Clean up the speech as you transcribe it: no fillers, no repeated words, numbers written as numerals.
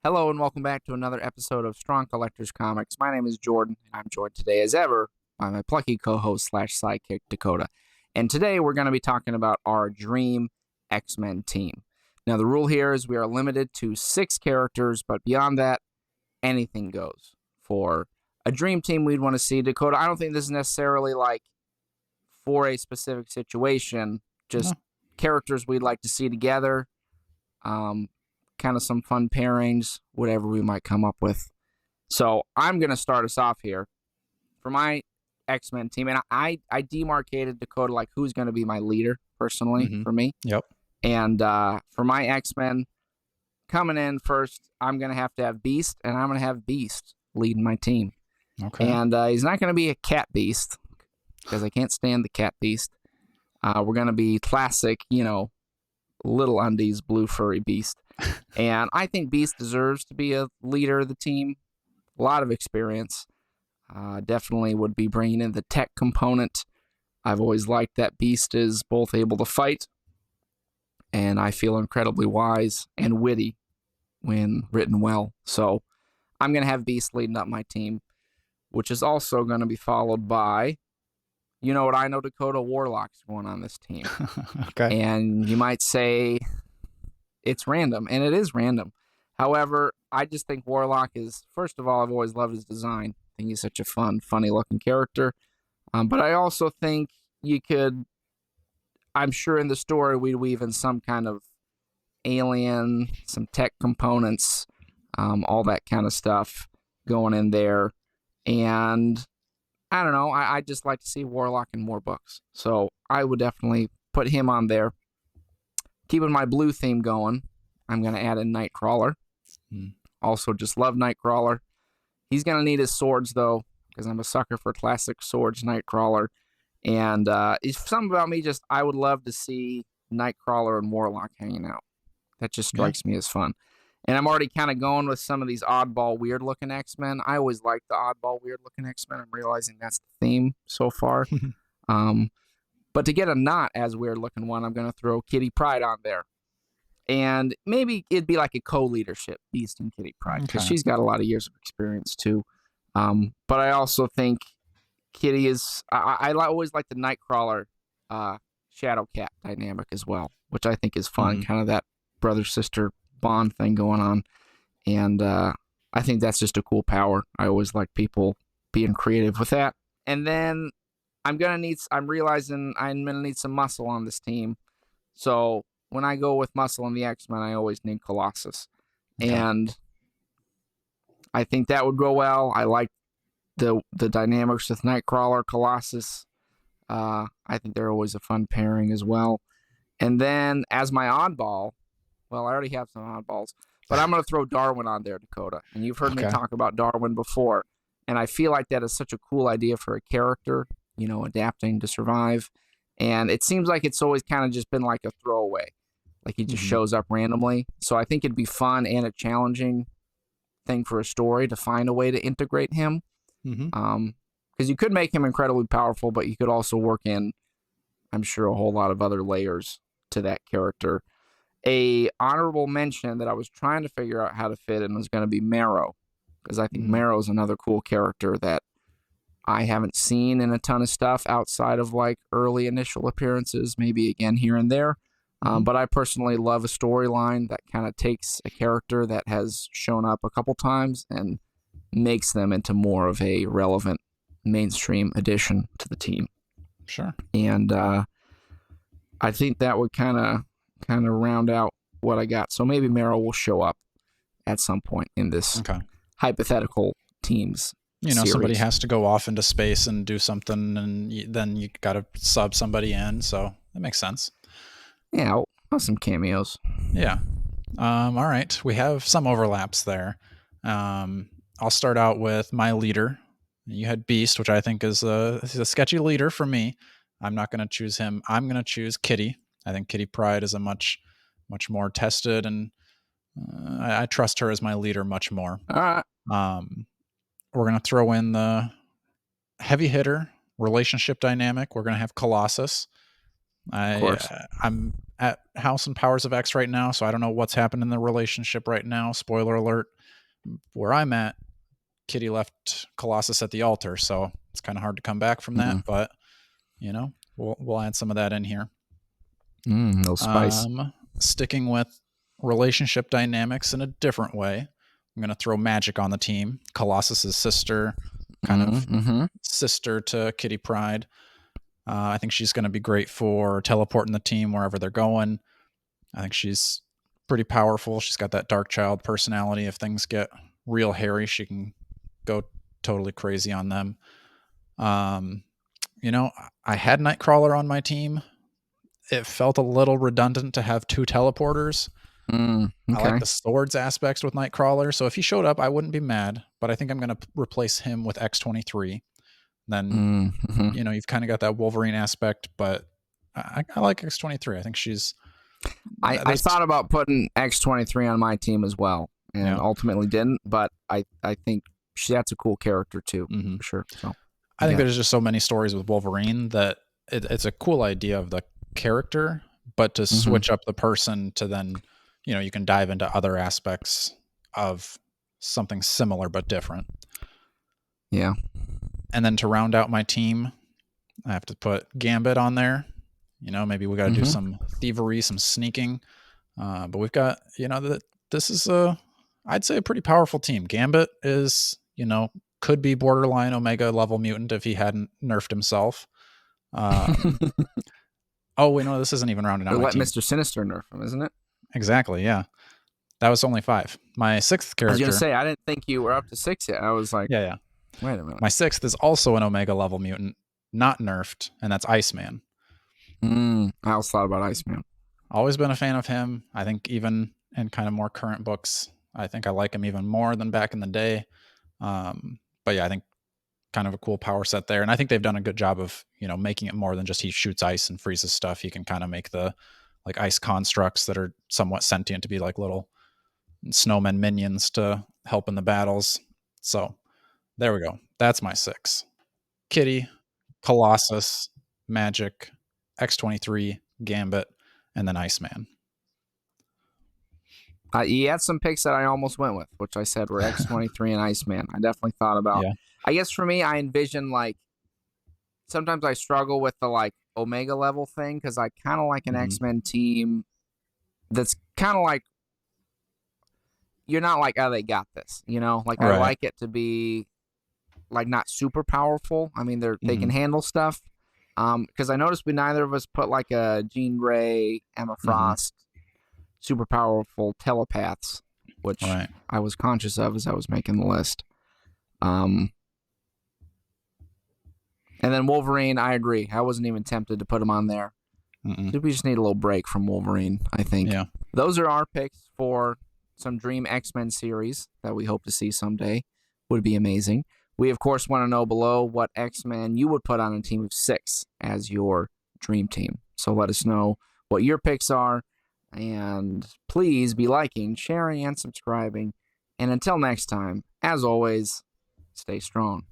Hello and welcome back to another episode of Strong Collectors Comics. My name is Jordan, and I'm joined today, as ever, by my plucky co-host slash sidekick, Dakota. And today we're going to be talking about our dream X-Men team. Now, the rule here is we are limited to 6 characters, but beyond that, anything goes. For a dream team we'd want to see, Dakota, I don't think this is necessarily like for a specific situation, just characters we'd like to see together. Kind of some fun pairings, whatever we might come up with. So I'm going to start us off here for my X-Men team. And I demarcated, Dakota, like who's going to be my leader personally for me. Yep. And for my X-Men coming in first, I'm going to have Beast, and I'm going to have Beast leading my team. Okay. And he's not going to be a cat beast because I can't stand the cat beast. We're going to be classic, little undies, blue furry Beast. And I think Beast deserves to be a leader of the team. A lot of experience. Definitely would be bringing in the tech component. I've always liked that Beast is both able to fight, and I feel incredibly wise and witty when written well. So I'm going to have Beast leading up my team, which is also going to be followed by, you know what I know, Dakota, Warlock's going on this team. Okay. And you might say it's random, and it is random. However, I just think Warlock is, first of all, I've always loved his design. I think he's such a fun, funny-looking character. But I also think you could, I'm sure in the story we'd weave in some kind of alien, some tech components, all that kind of stuff going in there. And I don't know, I just like to see Warlock in more books. So I would definitely put him on there. Keeping my blue theme going, I'm going to add in Nightcrawler. Also, just love Nightcrawler. He's going to need his swords, though, because I'm a sucker for classic swords, Nightcrawler. And it's something about me, I would love to see Nightcrawler and Warlock hanging out. That just strikes me as fun. And I'm already kind of going with some of these oddball, weird-looking X-Men. I always like the oddball, weird-looking X-Men. I'm realizing that's the theme so far. But to get a not as weird-looking one, I'm going to throw Kitty Pryde on there. And maybe it'd be like a co-leadership, Beast and Kitty Pryde, because she's got a lot of years of experience, too. But I also think Kitty is... I always like the Nightcrawler Shadow Cat dynamic as well, which I think is fun, kind of that brother-sister bond thing going on. And I think that's just a cool power. I always like people being creative with that. And then I'm realizing I'm going to need some muscle on this team. So when I go with muscle in the X-Men, I always need Colossus. Okay. And I think that would go well. I like the dynamics with Nightcrawler, Colossus. I think they're always a fun pairing as well. And then as my oddball, well, I already have some oddballs, but I'm going to throw Darwin on there, Dakota. And you've heard me talk about Darwin before. And I feel like that is such a cool idea for a character, adapting to survive. And it seems like it's always kind of just been like a throwaway. Like he just shows up randomly. So I think it'd be fun and a challenging thing for a story to find a way to integrate him. Because you could make him incredibly powerful, but you could also work in, I'm sure, a whole lot of other layers to that character. A honorable mention that I was trying to figure out how to fit in was going to be Marrow. Because I think Marrow is another cool character that I haven't seen in a ton of stuff outside of like early initial appearances, maybe again here and there. But I personally love a storyline that kind of takes a character that has shown up a couple times and makes them into more of a relevant mainstream addition to the team. Sure. And I think that would kind of round out what I got. So maybe Marrow will show up at some point in this hypothetical teams. Series. Somebody has to go off into space and do something, and then you got to sub somebody in. So that makes sense. Yeah, I'll some cameos. Yeah. All right. We have some overlaps there. I'll start out with my leader. You had Beast, which I think is a sketchy leader for me. I'm not going to choose him. I'm going to choose Kitty. I think Kitty Pryde is a much more tested, and I trust her as my leader much more. All right. We're going to throw in the heavy hitter relationship dynamic. We're going to have Colossus. I'm at House and Powers of X right now, so I don't know what's happened in the relationship right now. Spoiler alert. Where I'm at, Kitty left Colossus at the altar, so it's kind of hard to come back from that. Mm-mm. But we'll add some of that in here. No spice. Sticking with relationship dynamics in a different way, I'm going to throw Magic on the team. Colossus's sister, kind of Mm-hmm. sister to Kitty Pryde. I think she's going to be great for teleporting the team wherever they're going. I think she's pretty powerful. She's got that dark child personality. If things get real hairy, she can go totally crazy on them. I had Nightcrawler on my team. It felt a little redundant to have two teleporters. I like Okay. the swords aspects with Nightcrawler, so if he showed up, I wouldn't be mad. But I think I'm going to replace him with X-23. Then Mm-hmm. you've kind of got that Wolverine aspect, but I like X-23. I think she's I there's thought about putting X-23 on my team as well, and yeah. ultimately didn't. But I think that's a cool character too, Mm-hmm. for sure. So I think there's just so many stories with Wolverine that it's a cool idea of the character, but to switch up the person to then, you can dive into other aspects of something similar but different. Yeah. And then to round out my team, I have to put Gambit on there. Maybe we got to do some thievery, some sneaking. But we've got, this is I'd say a pretty powerful team. Gambit is, could be borderline Omega level mutant if he hadn't nerfed himself. Oh, wait, no, this isn't even rounding out my Let team. Mr. Sinister nerf him, isn't it? Exactly, yeah. That was only 5. My 6th character. I was going to say, I didn't think you were up to 6 yet. I was like, yeah. Wait a minute. My 6th is also an Omega level mutant, not nerfed, and that's Iceman. I also thought about Iceman. Always been a fan of him. I think even in kind of more current books, I think I like him even more than back in the day. But yeah, I think kind of a cool power set there. And I think they've done a good job of, making it more than just he shoots ice and freezes stuff. He can kind of make the like ice constructs that are somewhat sentient to be like little snowmen minions to help in the battles. So there we go. That's my 6. Kitty, Colossus, Magic, X-23, Gambit, and then Iceman. You had some picks that I almost went with, which I said were X-23 and Iceman. I definitely thought about. Yeah. I guess for me, I envision like sometimes I struggle with the like Omega level thing because I kind of like an X-Men team that's kind of like you're not like, oh, they got this, Like I like it to be like not super powerful. I mean, they can handle stuff. Because I noticed we neither of us put like a Jean Grey, Emma Frost, super powerful telepaths, which I was conscious of as I was making the list. And then Wolverine, I agree. I wasn't even tempted to put him on there. We just need a little break from Wolverine, I think. Yeah. Those are our picks for some Dream X-Men series that we hope to see someday. Would be amazing. We, of course, want to know below what X-Men you would put on a team of 6 as your dream team. So let us know what your picks are. And please be liking, sharing, and subscribing. And until next time, as always, stay strong.